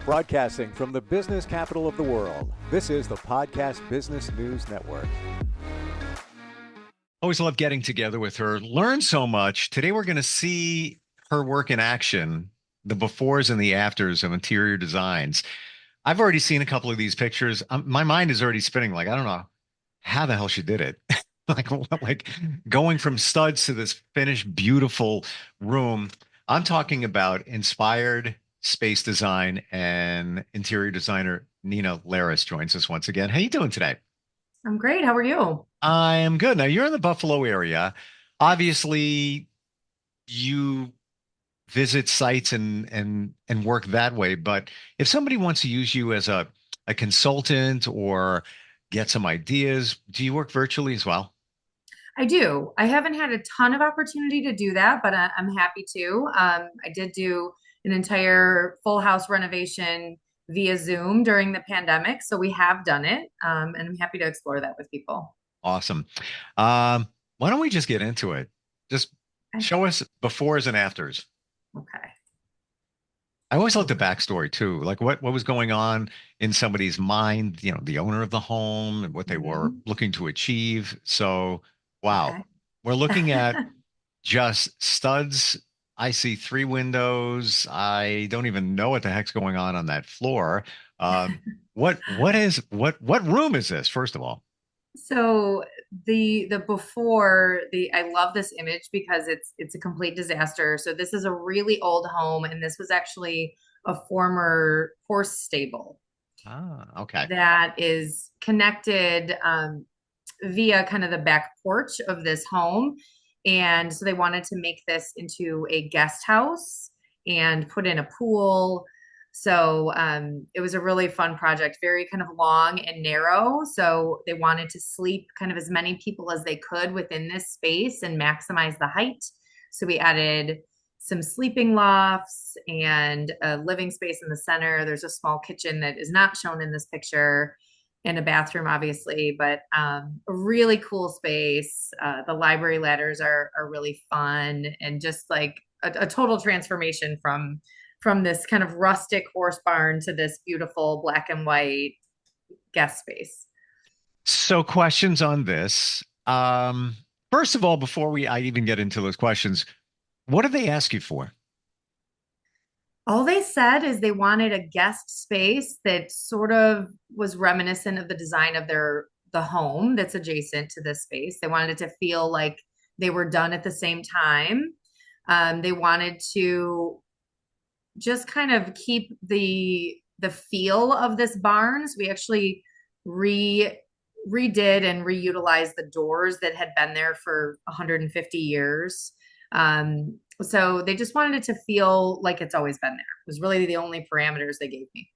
Broadcasting from the business capital of the world, this is the Podcast Business News Network. Always love getting together with her, learn so much. Today we're going to see her work in action, the befores and the afters of interior designs. I've already seen a couple of these pictures. My mind is already spinning. Like, I don't know how the hell she did it. like going from studs to this finished, beautiful room. I'm talking about inspired space design, and interior designer Nina Lares joins us once again. How you doing today? I'm great. How are you? I am good. Now you're in the Buffalo area. Obviously, you visit sites and work that way. But if somebody wants to use you as a consultant or get some ideas, do you work virtually as well? I do. I haven't had a ton of opportunity to do that, but I'm happy to. I did do an entire full house renovation via Zoom during the pandemic. So we have done it. And I'm happy to explore that with people. Awesome. Why don't we just get into it? Just show us befores and afters. Okay. I always love the backstory too, like what was going on in somebody's mind, the owner of the home and what they were looking to achieve. So, wow, Okay. we're looking at just studs. I see three windows. I don't even know what the heck's going on that floor. What room is this, first of all? So the before the I love this image because it's a complete disaster. So this is a really old home, and this was actually a former horse stable Ah, okay. that is connected via kind of the back porch of this home. And so they wanted to make this into a guest house and put in a pool. So it was a really fun project, very kind of long and narrow. So they wanted to sleep kind of as many people as they could within this space and maximize the height. So we added some sleeping lofts and a living space in the center. There's a small kitchen that is not shown in this picture and a bathroom, obviously, but a really cool space. The library ladders are really fun and just like a total transformation from this kind of rustic horse barn to this beautiful black and white guest space. So questions on this. First of all, before I even get into those questions, what did they ask you for? All they said is they wanted a guest space that sort of was reminiscent of the design of the home that's adjacent to this space. They wanted it to feel like they were done at the same time. They wanted to just kind of keep the feel of this barn. So we actually redid and reutilized the doors that had been there for 150 years. So they just wanted it to feel like it's always been there. It was really the only parameters they gave me.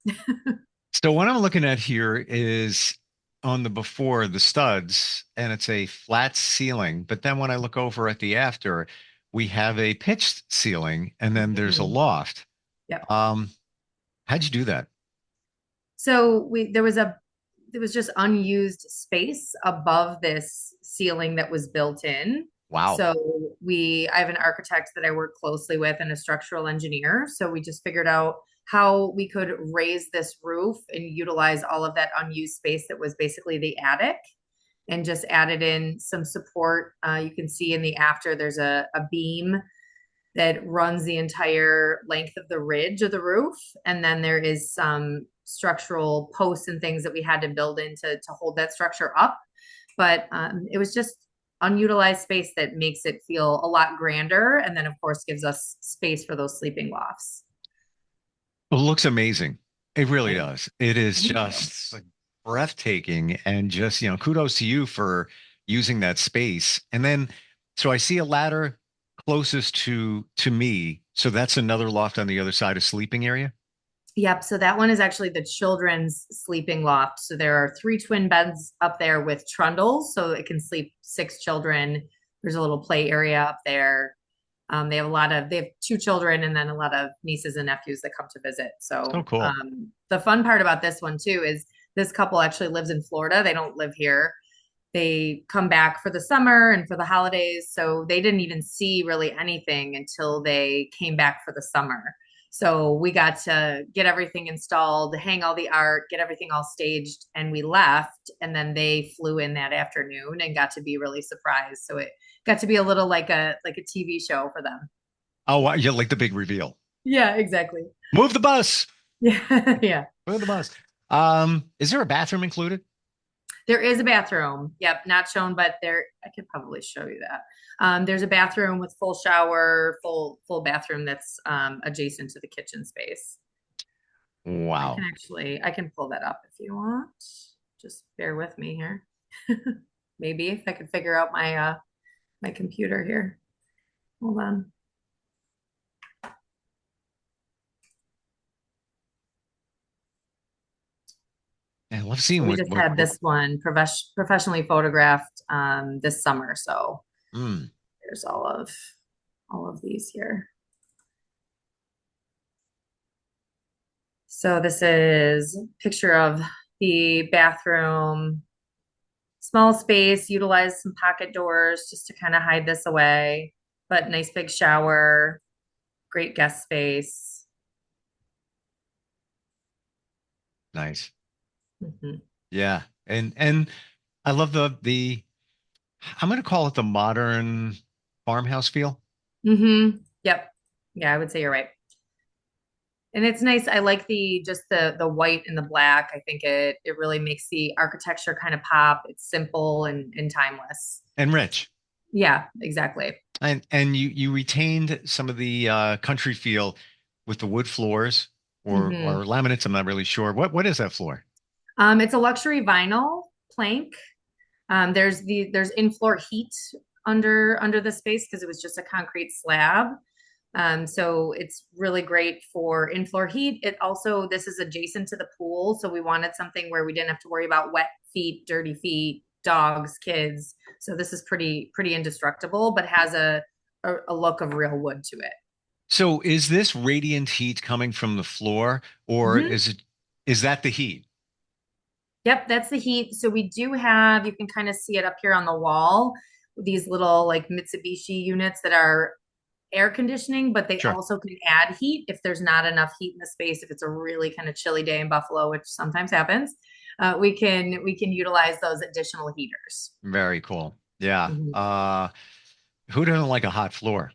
So what I'm looking at here is on the before the studs, and it's a flat ceiling. But then when I look over at the after, we have a pitched ceiling, and then there's a loft. Yep. How'd you do that? So there was just unused space above this ceiling that was built in. Wow. So I have an architect that I work closely with and a structural engineer. So we just figured out how we could raise this roof and utilize all of that unused space that was basically the attic and just added in some support. You can see in the after, there's a beam that runs the entire length of the ridge of the roof. And then there is some structural posts and things that we had to build in to hold that structure up. But it was just unutilized space that makes it feel a lot grander. And then, of course, gives us space for those sleeping lofts. It looks amazing. It really does. It is just like breathtaking, and just, kudos to you for using that space. And then, so I see a ladder closest to me. So that's another loft on the other side, of sleeping area. Yep. So that one is actually the children's sleeping loft. So there are three twin beds up there with trundles, so it can sleep six children. There's a little play area up there. They have two children and then a lot of nieces and nephews that come to visit. So So cool. the fun part about this one too is this couple actually lives in Florida. They don't live here. They come back for the summer and for the holidays. So they didn't even see really anything until they came back for the summer. So we got to get everything installed, hang all the art, get everything all staged, and we left. And then they flew in that afternoon and got to be really surprised. So it got to be a little like a TV show for them. Oh, wow, yeah, like the big reveal. Yeah, exactly. Move the bus. Yeah, yeah. Move the bus. Is there a bathroom included? There is a bathroom. Yep, not shown, but there I could probably show you that. There's a bathroom with full shower, full bathroom that's adjacent to the kitchen space. Wow. I can pull that up if you want. Just bear with me here. Maybe if I could figure out my computer here. Hold on. I love So seeing we just had this one professionally photographed this summer. So mm, there's all of these here. So this is a picture of the bathroom, small space, utilize some pocket doors just to kind of hide this away, but nice big shower, great guest space. nice. Hmm. Yeah. And I love the I'm gonna call it the modern farmhouse feel. Yep. Yeah, I would say you're right. And it's nice. I like just the white and the black. I think it really makes the architecture kind of pop. It's simple and timeless. And rich. Yeah, exactly. And you retained some of the country feel with the wood floors Hmm. or laminates. I'm not really sure. What is that floor? It's a luxury vinyl plank. There's in-floor heat under the space because it was just a concrete slab. So it's really great for in-floor heat. This is adjacent to the pool, so we wanted something where we didn't have to worry about wet feet, dirty feet, dogs, kids. So this is pretty indestructible, but has a look of real wood to it. So is this radiant heat coming from the floor, or Mhm. is that the heat? Yep, that's the heat. So we do have, you can kind of see it up here on the wall, these little like Mitsubishi units that are air conditioning, but they Sure. also can add heat if there's not enough heat in the space. If it's a really kind of chilly day in Buffalo, which sometimes happens, we can utilize those additional heaters. Very cool. Yeah. Mhm. Who doesn't like a hot floor?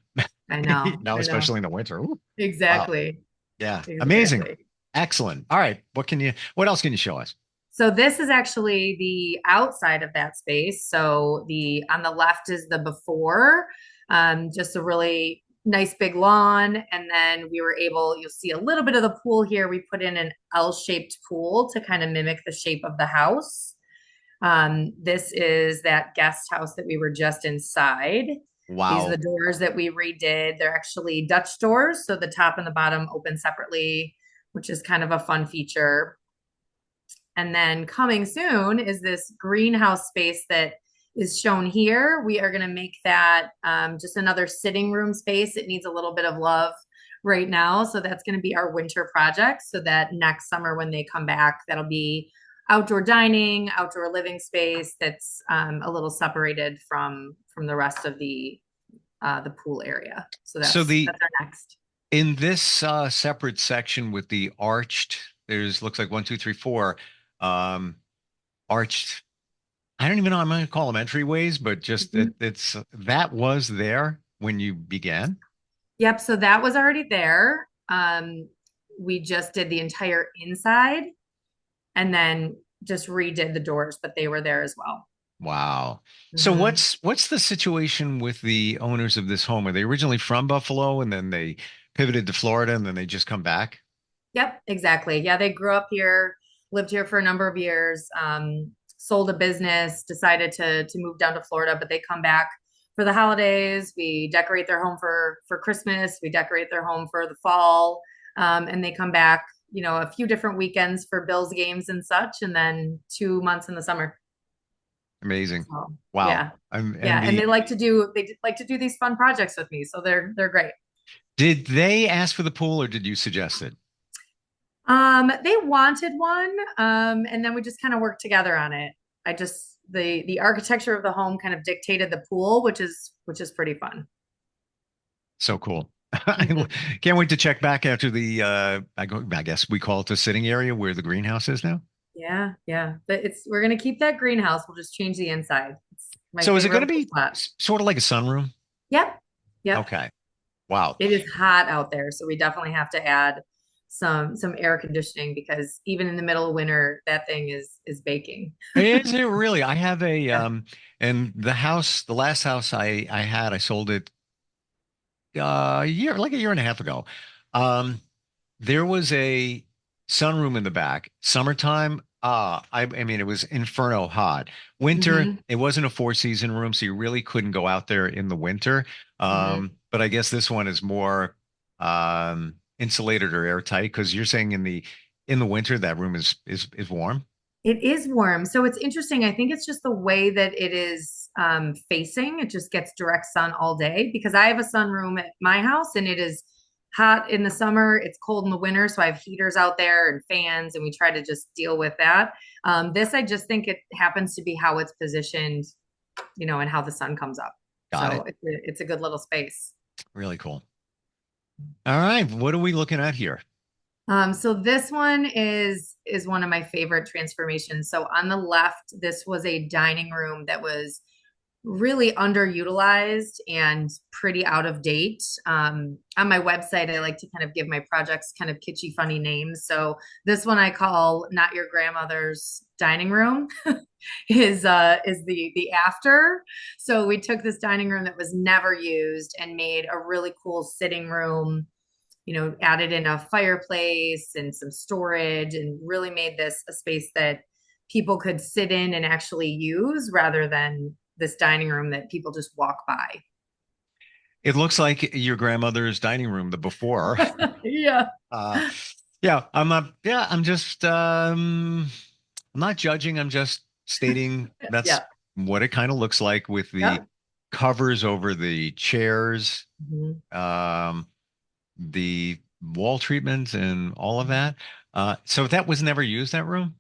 I know, No, I know. especially in the winter. Ooh, wow. Exactly. Yeah. Amazing. Exactly. Excellent. All right. What else can you show us? So this is actually the outside of that space. So the on the left is the before, just a really nice big lawn. And then you'll see a little bit of the pool here. We put in an L-shaped pool to kind of mimic the shape of the house. This is that guest house that we were just inside. These are the Wow. doors that we redid. They're actually Dutch doors. So the top and the bottom open separately, which is kind of a fun feature. And then coming soon is this greenhouse space that is shown here. We are going to make that just another sitting room space. It needs a little bit of love right now. So that's going to be our winter project. So that next summer when they come back, that'll be outdoor dining, outdoor living space that's a little separated from the rest of the pool area. So So that's our next. in this separate section with the arched, there's looks like one, two, three, four, um, arched. I don't even know. I'm going to call them entryways, but just Mhm. that was there when you began. Yep, so that was already there. We just did the entire inside and then just redid the doors, but they were there as well. Wow. So Hmm. what's the situation with the owners of this home? Are they originally from Buffalo and then they pivoted to Florida and then they just come back? Yep, exactly. Yeah, they grew up here, lived here for a number of years, sold a business, decided to move down to Florida, but they come back for the holidays. We decorate their home for Christmas. We decorate their home for the fall, and they come back, a few different weekends for Bills games and such, and then 2 months in the summer. Amazing. So Wow. yeah, And yeah, and they like to do these fun projects with me, so they're great. did they ask for the pool or did you suggest it? They wanted one, and then we just kind of worked together on it. The architecture of the home kind of dictated the pool, which is pretty fun. So cool. I can't wait to check back after the I guess we call it the sitting area where the greenhouse is now. Yeah, yeah. But we're gonna keep that greenhouse. We'll just change the inside. It's my So is it favorite going to little be spot. sort of like a sunroom? Yep. Yep. Okay. Wow. It is hot out there, so we definitely have to add some air conditioning because even in the middle of winter, that thing is baking. Is it really? I have Yeah. and the last house I had, I sold it a year and a half ago. Um, there was a sunroom in the back. Summertime, I mean, it was inferno hot. Winter, Hmm. it wasn't a four season room, so you really couldn't go out there in the winter. Hmm. But I guess this one is more insulated or airtight because you're saying in the winter that room is warm. It is warm. So it's interesting. I think it's just the way that it is facing. It just gets direct sun all day because I have a sunroom at my house and it is hot in the summer. It's cold in the winter. So I have heaters out there and fans, and we try to just deal with that. This, I just think it happens to be how it's positioned, and how the sun comes up. Got So it. it's a good little space. Really cool. All right, what are we looking at here? So this one is one of my favorite transformations. So on the left, this was a dining room that was really underutilized and pretty out of date. On my website, I like to kind of give my projects kind of kitschy, funny names. So this one I call "Not Your Grandmother's Dining Room." is the after. So we took this dining room that was never used and made a really cool sitting room, added in a fireplace and some storage and really made this a space that people could sit in and actually use rather than this dining room that people just walk by. It looks like your grandmother's dining room, the before. Yeah. Uh, yeah, I'm just I'm not judging, I'm just stating that's Yeah. what it kind of looks like with the Yep. covers over the chairs, Mhm. um, the wall treatments and all of that. So that was never used, that room?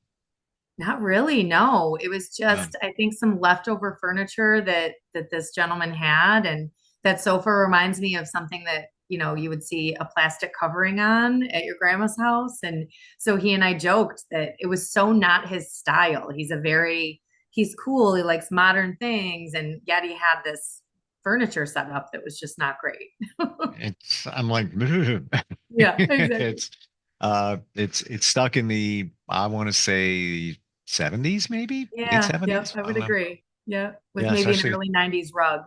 Not really, no. It was Uh, just, I think, some leftover furniture that this gentleman had, and that sofa reminds me of something that, you would see a plastic covering on at your grandma's house. And so he and I joked that it was so not his style. He's cool, he likes modern things, and yet he had this furniture set up that was just not great. I'm like, Yeah, exactly. it's stuck in the, I want to say 70s, maybe late Yeah, yep, 70s. I I would don't know. agree. Yeah, with Yeah, maybe an especially early 90s rug.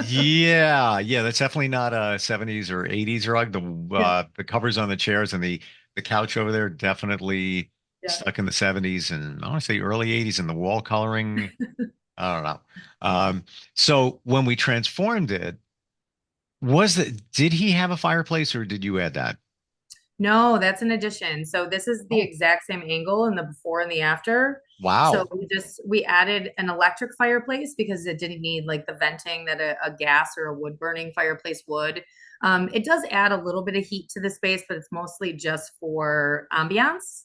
yeah, that's definitely not a 70s or 80s rug. Yeah, The covers on the chairs and the couch over there definitely yeah. stuck in the 70s and I want to say early 80s and the wall coloring, I don't know. So when we transformed it, did he have a fireplace or did you add that? No, that's an addition. So this is the Oh, exact same angle in the before and the after. So wow. we added an electric fireplace because it didn't need like the venting that a gas or a wood burning fireplace would. It does add a little bit of heat to the space, but it's mostly just for ambiance.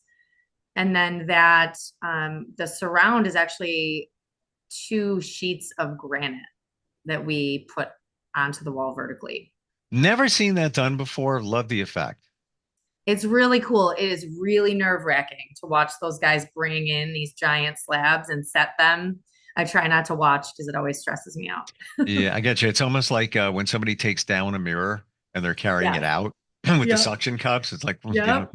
And then the surround is actually two sheets of granite that we put onto the wall vertically. Never seen that done before. Love the effect. It's really cool. It is really nerve-wracking to watch those guys bring in these giant slabs and set them. I try not to watch because it always stresses me out. Yeah, I get you. It's almost like when somebody takes down a mirror and they're carrying it Yes. out with the Yep. suction cups. It's like, Yep.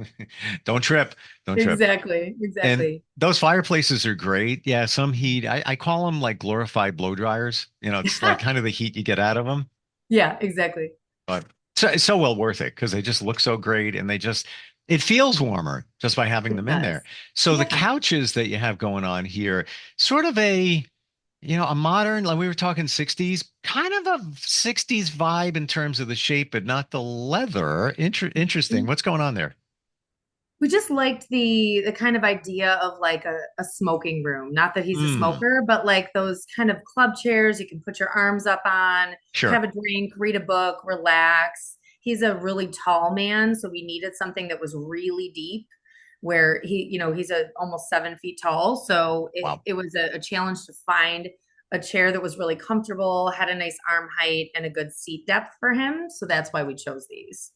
don't trip, don't trip. Exactly. And Exactly. those fireplaces are great. Yeah, some heat. I call them like glorified blow dryers. It's like kind of the heat you get out of them, Yeah, exactly. but it's so well worth it because they just look so great and it feels warmer just by having It them in there. does. So the Yeah. couches that you have going on here, sort of a modern, like we were talking 60s, kind of a 60s vibe in terms of the shape, but not the leather. Interesting. What's going on there? We just liked the kind of idea of like a smoking room. Not that he's a Hmm. smoker, but like those kind of club chairs you can put your arms up on, have Sure. a drink, read a book, relax. He's a really tall man, so we needed something that was really deep where he's almost 7 feet tall. So it, Wow. it was a challenge to find a chair that was really comfortable, had a nice arm height, and a good seat depth for him. So that's why we chose these.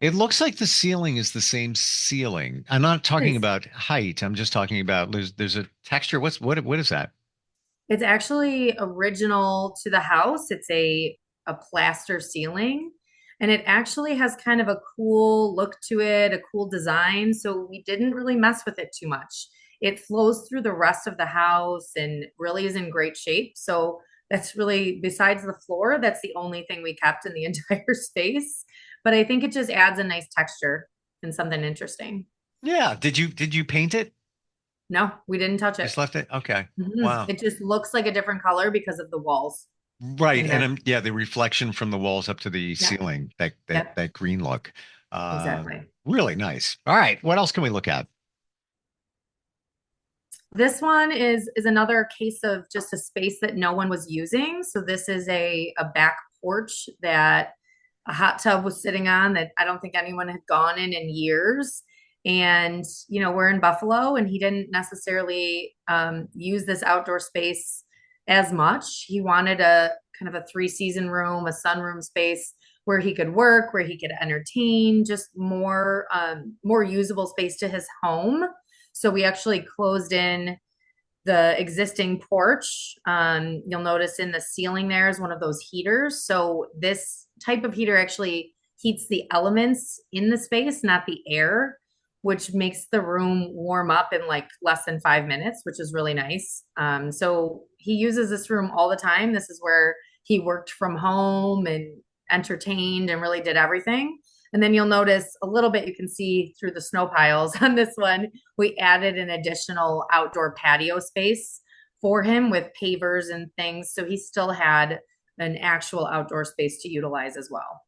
It looks like the ceiling is the same ceiling. I'm not talking Yes. about height. I'm just talking about there's a texture. What is that? It's actually original to the house. It's a plaster ceiling, and it actually has kind of a cool look to it, a cool design. So we didn't really mess with it too much. It flows through the rest of the house and really is in great shape. So that's really, besides the floor, that's the only thing we kept in the entire space. But I think it just adds a nice texture and something interesting. Yeah. Did you paint it? No, we didn't touch it. Just left it? Okay. Mhm. Wow. It just looks like a different color because of the walls Right. in And there. yeah, the reflection from the walls up to the Yeah. ceiling, Yep. that green look. Uh, Exactly. really nice. All right. What else can we look at? This one is another case of just a space that no one was using. So this is a back porch that a hot tub was sitting on that I don't think anyone had gone in years. And we're in Buffalo, and he didn't necessarily use this outdoor space as much. He wanted a kind of a three-season room, a sunroom space where he could work, where he could entertain, just more usable space to his home. So we actually closed in the existing porch. You'll notice in the ceiling there is one of those heaters. So this type of heater actually heats the elements in the space, not the air, which makes the room warm up in like less than 5 minutes, which is really nice. So he uses this room all the time. This is where he worked from home and entertained and really did everything. And then you'll notice a little bit, you can see through the snow piles on this one, we added an additional outdoor patio space for him with pavers and things. So he still had an actual outdoor space to utilize as well.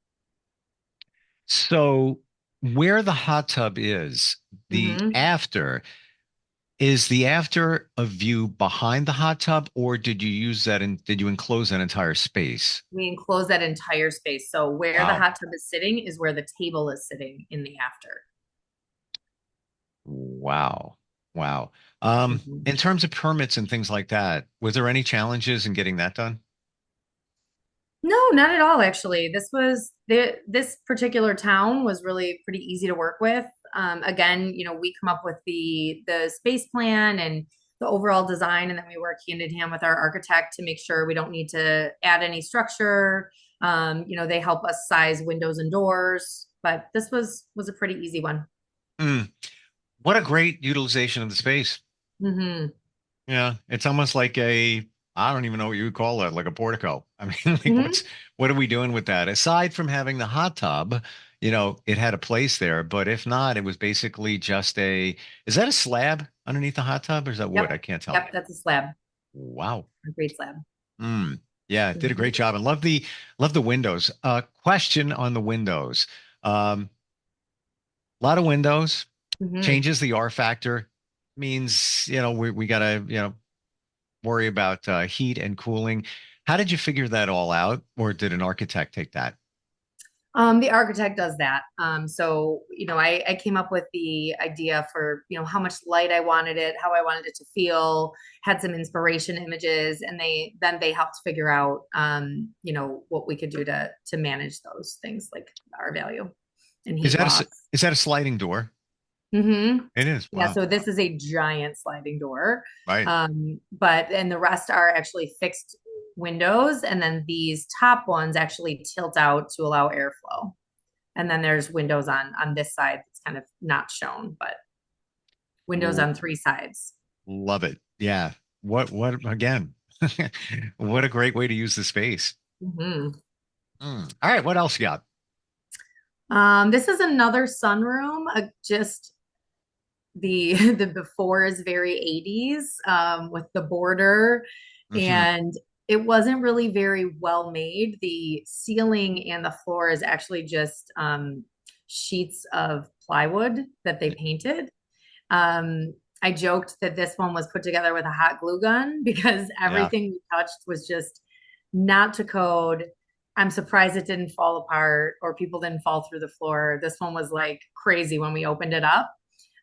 So where the hot tub Hmm. is the after a view behind the hot tub, or did you enclose that entire space? We enclose that entire space. So where the Wow. hot tub is sitting is where the table is sitting in the after. Wow. Wow. Mhm. In terms of permits and things like that, was there any challenges in getting that done? No, not at all, actually. This particular town was really pretty easy to work with. Again, we come up with the space plan and the overall design, and then we work hand in hand with our architect to make sure we don't need to add any structure. They help us size windows and doors, but this was a pretty easy one. Mm, what a great utilization of the space. Hmm. Yeah, it's almost like I don't even know what you would call it, like a portico. I mean, like Hmm. what are we doing with that? Aside from having the hot tub, it had a place there, but if not, it was basically just is that a slab underneath the hot tub or is that wood? I Yep, can't tell. yep, that's a slab, Wow. a great slab. Mm. Yeah, did a great Hmm. job and love the windows. Question on the windows. A lot of windows Hmm. changes the R factor means, we gotta, worry about heat and cooling. How did you figure that all out, or did an architect take that? The architect does that. So, I came up with the idea for, how much light I wanted it, how I wanted it to feel, had some inspiration images, and they helped figure out, what we could do to manage those things like our value and Is heat that loss. is that a sliding door? Mm-hmm. It is. Yeah, Wow. so this is a giant sliding door. Right. And the rest are actually fixed windows, and then these top ones actually tilt out to allow airflow. And then there's windows on this side that's kind of not shown, but windows L- on three sides. love it. Yeah. What again? What a great way to use the space. Hmm. All right. What else you got? This is another sunroom. Just the the before is very 80s, with the border, Hmm. and it wasn't really very well made. The ceiling and the floor is actually just sheets of plywood that they painted. I joked that this one was put together with a hot glue gun because Yeah. everything we touched was just not to code. I'm surprised it didn't fall apart or people didn't fall through the floor. This one was like crazy when we opened it up.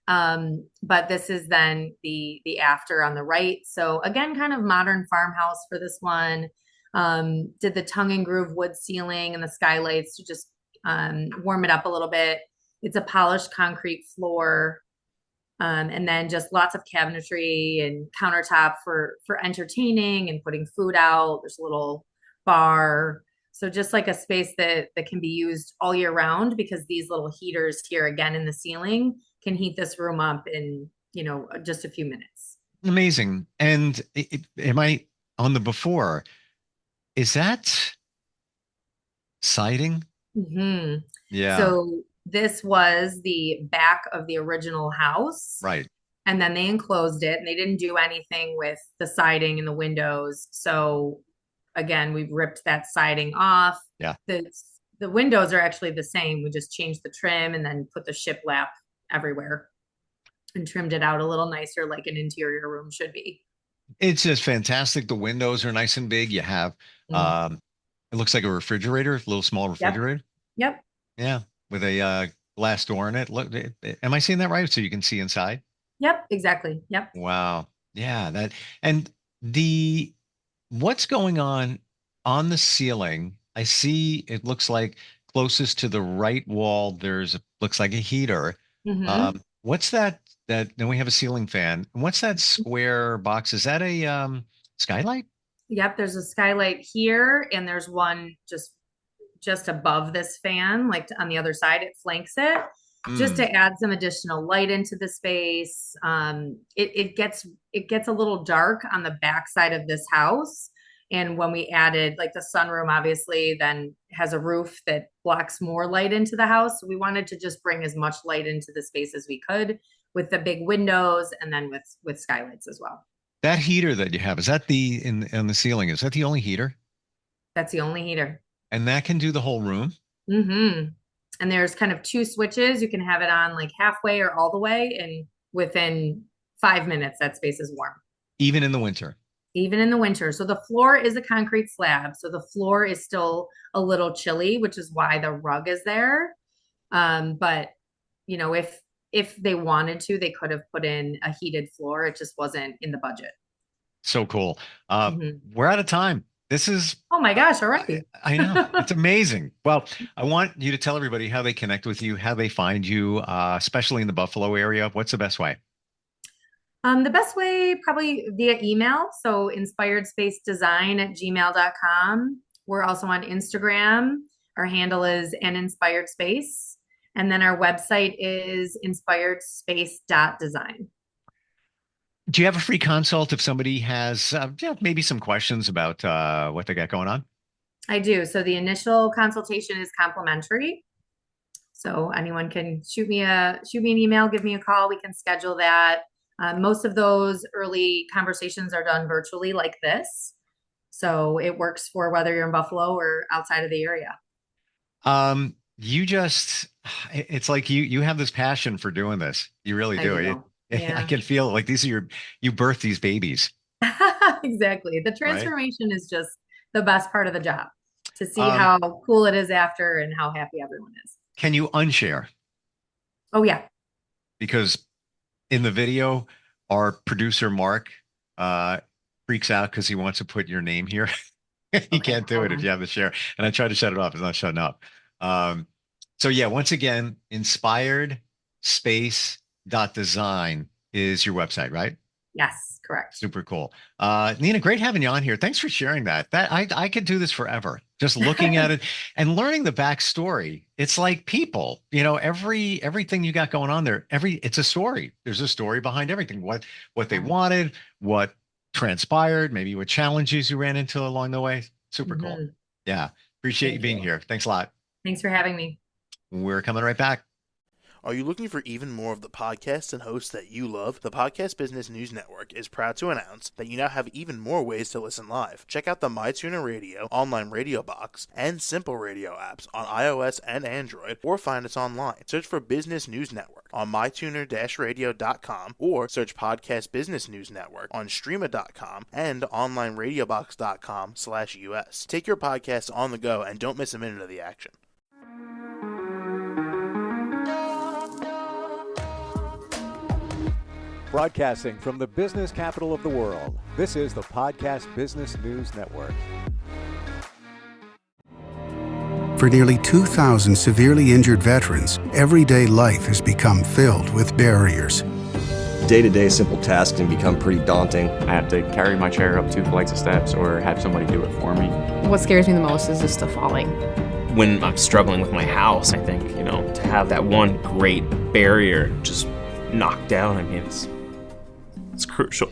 But this is then the after on the right. So again, kind of modern farmhouse for this one. Did the tongue and groove wood ceiling and the skylights to just warm it up a little bit. It's a polished concrete floor. And then just lots of cabinetry and countertop for entertaining and putting food out. There's a little bar. So just like a space that can be used all year round, because these little heaters here again in the ceiling can heat this room up in, just a few minutes. Amazing. And am I on the before? Is that siding? Hmm. Yeah, So this was the back of the original house. right. And then they enclosed it and they didn't do anything with the siding and the windows. So again, we've ripped that siding off. Yeah. The windows are actually the same. We just changed the trim and then put the shiplap everywhere and trimmed it out a little nicer like an interior room should be. It's just fantastic. The windows are nice and big. You have, Mm. it looks like a refrigerator, a little small Yep. refrigerator. Yep. Yeah, with a glass door in it. Look, am I seeing that right? So you can see inside? Yep. Exactly. Yep. Wow. Yeah, that and the what's going on the ceiling? I see it looks like closest to the right wall, looks like a heater. Hmm. What's that then we have a ceiling fan. And what's that square box? Is that a skylight? Yep. There's a skylight here and there's one just above this fan, like on the other side, it flanks it, just Mm. to add some additional light into the space. It gets a little dark on the back side of this house. And when we added like the sunroom, obviously, then has a roof that blocks more light into the house. So we wanted to just bring as much light into the space as we could with the big windows and then with skylights as well. That heater that you have, is that the in the ceiling? Is that the only heater? That's the only heater. And that can do the whole room? Mm-hmm. And there's kind of two switches. You can have it on like halfway or all the way, and within 5 minutes, that space is warm, Even in the winter. even in the winter. So the floor is a concrete slab. So the floor is still a little chilly, which is why the rug is there. But if they wanted to, they could have put in a heated floor. It just wasn't in the budget. So cool. Mhm. We're out of time. This is, Oh my gosh, I, already. I know, it's amazing. Well, I want you to tell everybody how they connect with you, how they find you, especially in the Buffalo area. What's the best way? The best way probably via email. So inspiredspacedesign@gmail.com. We're also on Instagram. Our handle is an inspired space. And then our website is inspiredspace.design. Do you have a free consult if somebody has maybe some questions about what they got going on? I do. So the initial consultation is complimentary. So anyone can shoot me an email, give me a call. We can schedule that. Most of those early conversations are done virtually like this. So it works for whether you're in Buffalo or outside of the area. You just, it's like you have this passion for doing this. You really I do. It, do. I Yeah. can feel it. Like you birth these babies, Exactly. The right? transformation is just the best part of the job, to see Um, how cool it is after and how happy everyone is. can you unshare? Oh yeah. Because in the video, our producer Mark uh freaks out because he wants to put your name here. He Okay. can't do Hold it if you on. have the share. And I tried to shut it off. It's not shutting up. So yeah, once again, inspired space dot design is your website, right? Yes, correct. Super cool. Nina, great having you on here. Thanks for sharing that. I could do this forever. Just looking at it and learning the backstory. It's like people, everything you got going on there, it's a story. There's a story behind everything. What they wanted, what transpired, maybe what challenges you ran into along the way. Super cool. Mhm. Yeah. Appreciate you Thank being you. here. Thanks a lot. Thanks for having me. We're coming right back. Are you looking for even more of the podcasts and hosts that you love? The Podcast Business News Network is proud to announce that you now have even more ways to listen live. Check out the MyTuner Radio, online radio box, and Simple Radio apps on iOS and Android, or find us online. Search for Business News Network on mytuner-radio.com, or search Podcast Business News Network on streama.com and onlineradiobox.com/US. Take your podcast on the go and don't miss a minute of the action. Broadcasting from the business capital of the world, this is the Podcast Business News Network. For nearly 2,000 severely injured veterans, everyday life has become filled with barriers. Day-to-day simple tasks can become pretty daunting. I have to carry my chair up 2 flights of steps or have somebody do it for me. What scares me the most is just the falling. When I'm struggling with my house, I think, to have that one great barrier just knocked down, it's crucial.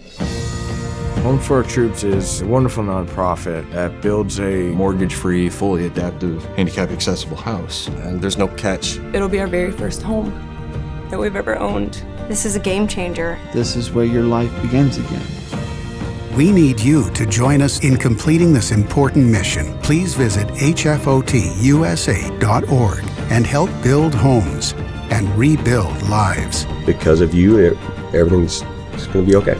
Home for Our Troops is a wonderful nonprofit that builds a Mortgage-free, fully adaptive, handicap-accessible house. And there's no catch. It'll be our very first home that we've ever owned. This is a game changer. This is where your life begins again. We need you to join us in completing this important mission. Please visit hfotusa.org and help build homes and rebuild lives. Because of you, everything's going to be okay.